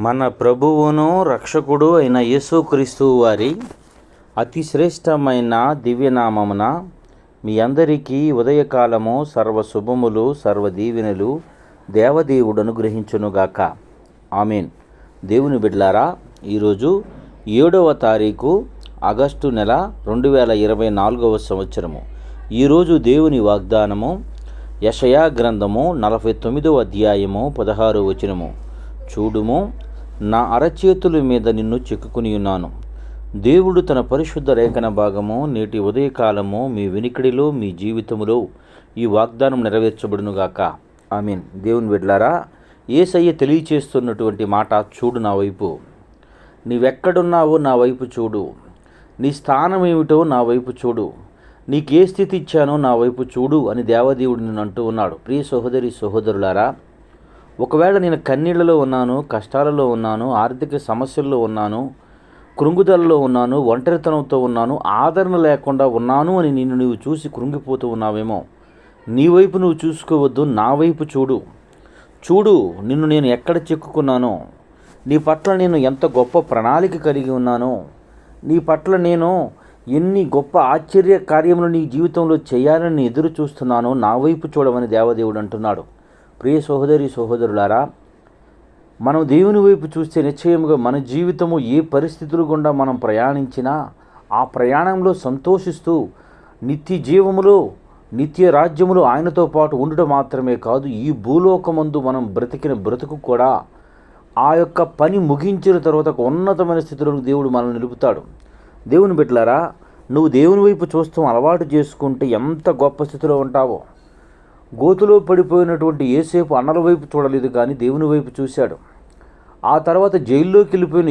మన ప్రభువును రక్షకుడు అయిన యేసుక్రీస్తు వారి అతి శ్రేష్టమైన దివ్యనామమున మీ అందరికీ ఉదయకాలము సర్వశుభములు సర్వదీవెనలు దేవదేవుడు అనుగ్రహించునుగాక. ఆమేన్. దేవుని బిడ్డలారా, ఈరోజు 7వ తారీఖు ఆగస్టు నెల 2024 సంవత్సరము. ఈరోజు దేవుని వాగ్దానము యెషయా గ్రంథము 49వ అధ్యాయము 16వ వచనము. చూడుము, నా అరచేతుల మీద నిన్ను చెక్కుకుని ఉన్నాను. దేవుడు తన పరిశుద్ధ లేఖన భాగము నేటి ఉదయకాలము మీ వినికిడిలో మీ జీవితములో ఈ వాగ్దానం నెరవేర్చబడునుగాక. ఆమేన్. దేవుని బిడ్డలారా, యేసయ్య తెలియచేస్తున్నటువంటి మాట, చూడు నా వైపు, నీవెక్కడున్నావో నా వైపు చూడు, నీ స్థానం ఏమిటో నా వైపు చూడు, నీకే స్థితి ఇచ్చానో నా వైపు చూడు అని దేవదేవుడు నిన్ను అంటూ ఉన్నాడు. ప్రియ సహోదరి సహోదరులారా, ఒకవేళ నేను కన్నీళ్లలో ఉన్నాను, కష్టాలలో ఉన్నాను, ఆర్థిక సమస్యల్లో ఉన్నాను, కృంగుదలలో ఉన్నాను, ఒంటరితనంతో ఉన్నాను, ఆదరణ లేకుండా ఉన్నాను అని నీవు చూసి కృంగిపోతూ ఉన్నావేమో. నీ వైపు నువ్వు చూసుకోవద్దు, నా వైపు చూడు. చూడు, నిన్ను నేను ఎక్కడ చిక్కుకున్నానో, నీ పట్ల నేను ఎంత గొప్ప ప్రణాళిక కలిగి ఉన్నానో, నీ పట్ల నేను ఎన్ని గొప్ప ఆశ్చర్య కార్యములు నీ జీవితంలో చేయాలని ఎదురు చూస్తున్నానో నా వైపు చూడమని దేవదేవుడు అంటున్నాడు. ప్రియ సహోదరి సహోదరులారా, మనం దేవుని వైపు చూస్తే నిశ్చయముగా మన జీవితము ఏ పరిస్థితులు గుండా మనం ప్రయాణించినా ఆ ప్రయాణంలో సంతోషిస్తూ నిత్య జీవములో నిత్య రాజ్యములో ఆయనతో పాటు ఉండటం మాత్రమే కాదు, ఈ భూలోకమందు మనం బ్రతికిన బ్రతుకు కూడా ఆ యొక్క పని ముగించిన తర్వాత ఒక ఉన్నతమైన స్థితిలో దేవుడు మనల్ని నిలుపుతాడు. దేవుని బిడ్డలారా, నువ్వు దేవుని వైపు చూస్తూ అలవాటు చేసుకుంటే ఎంత గొప్ప స్థితిలో ఉంటావో. గోతులో పడిపోయినటువంటి యేసేపు అన్నల వైపు చూడలేదు, కానీ దేవుని వైపు చూశాడు. ఆ తర్వాత జైల్లోకి వెళ్ళిపోయిన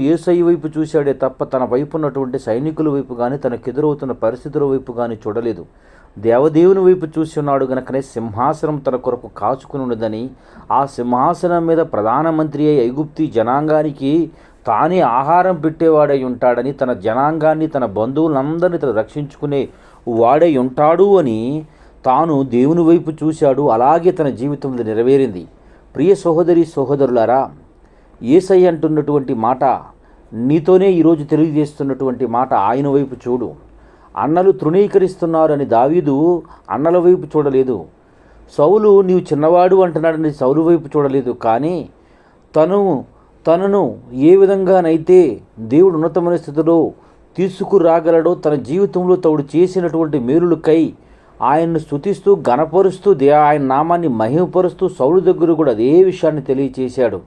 యేసయ్య వైపు చూశాడే తప్ప తన వైపు ఉన్నటువంటి సైనికుల వైపు కానీ తనకెదురవుతున్న పరిస్థితుల వైపు కానీ చూడలేదు. దేవదేవుని వైపు చూసి ఉన్నాడు గనకనే సింహాసనం తన కొరకు కాచుకుని ఉన్నదని, ఆ సింహాసనం మీద ప్రధానమంత్రి అయి ఐగుప్తి జనాంగానికి తానే ఆహారం పెట్టేవాడై ఉంటాడని, తన జనాంగాన్ని తన బంధువులందరినీ తను రక్షించుకునే వాడై ఉంటాడు అని తాను దేవుని వైపు చూశాడు. అలాగే తన జీవితంలో నెరవేరింది. ప్రియ సహోదరి సహోదరులారా, యేసయ్య అంటున్నటువంటి మాట నీతోనే ఈరోజు తెలియజేస్తున్నటువంటి మాట, ఆయన వైపు చూడు. అన్నలు తృణీకరిస్తున్నారు అని దావీదు అన్నల వైపు చూడలేదు. సౌలు నీవు చిన్నవాడు అంటున్నాడని సౌలు వైపు చూడలేదు, కానీ తనను ఏ విధంగానైతే దేవుడు ఉన్నతమైన స్థితిలో తీసుకురాగలడో, తన జీవితంలో తోడు చేసినటువంటి మేలులకై ఆయన్ను స్తుతిస్తూ గణపరుస్తూ ఆయన నామాన్ని మహిమపరుస్తూ సౌలు దగ్గర కూడా అదే విషయాన్ని తెలియచేశాడు.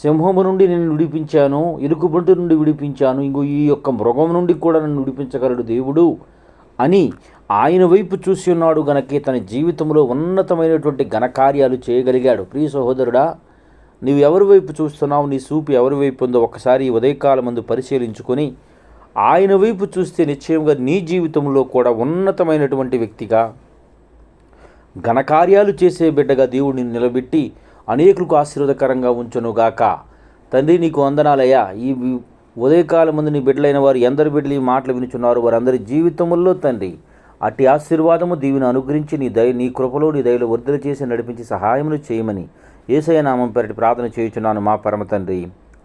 సింహము నుండి నేను విడిపించాను, ఎలుగుబంటి నుండి విడిపించాను, ఇంకో ఈ యొక్క మృగం నుండి కూడా నన్ను విడిపించగలడు దేవుడు అని ఆయన వైపు చూసి ఉన్నాడు గనకే తన జీవితంలో ఉన్నతమైనటువంటి ఘనకార్యాలు చేయగలిగాడు. ప్రియ సహోదరుడా, నీవు ఎవరి వైపు చూస్తున్నావు, నీ చూపు ఎవరి వైపు ఉందో ఒకసారి ఈ ఉదయకాలం ముందు పరిశీలించుకొని ఆయన వైపు చూస్తే నిశ్చయంగా నీ జీవితంలో కూడా ఉన్నతమైనటువంటి వ్యక్తిగా, ఘనకార్యాలు చేసే బిడ్డగా దేవుడిని నిలబెట్టి అనేకులకు ఆశీర్వాదకరంగా ఉంచునుగాక. తండ్రి, నీకు వందనాలయ్యా. ఈ ఉదయకాలం ముందు నీ బిడ్డలైన వారు ఎందరి బిడ్డలు ఈ మాటలు వినుచున్నారు, వారందరి జీవితంలో తండ్రి అట్టి ఆశీర్వాదము దీవిని అనుగ్రహించి నీ కృపలో నీ దయలో వర్ధలు చేసి నడిపించి సహాయములు చేయమని యేసయ్య నామం పేరిట ప్రార్థన చేయుచున్నాను మా పరమ తండ్రి.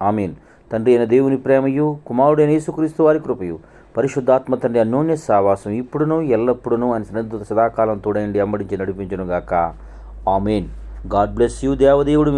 ఆమేన్. తండ్రి అయిన దేవుని ప్రేమయు, కుమారుడైన యేసుక్రీస్తు వారి కృపయు, పరిశుద్ధాత్మ తండ్రి అన్యోన్య సావాసం ఇప్పుడును ఎల్లప్పుడూ ఆయన సన్నిధితో సదాకాలం తోడైండి అమ్మడించి నడిపించునుగాక. ఆమేన్. God bless you. దేవదేవుడు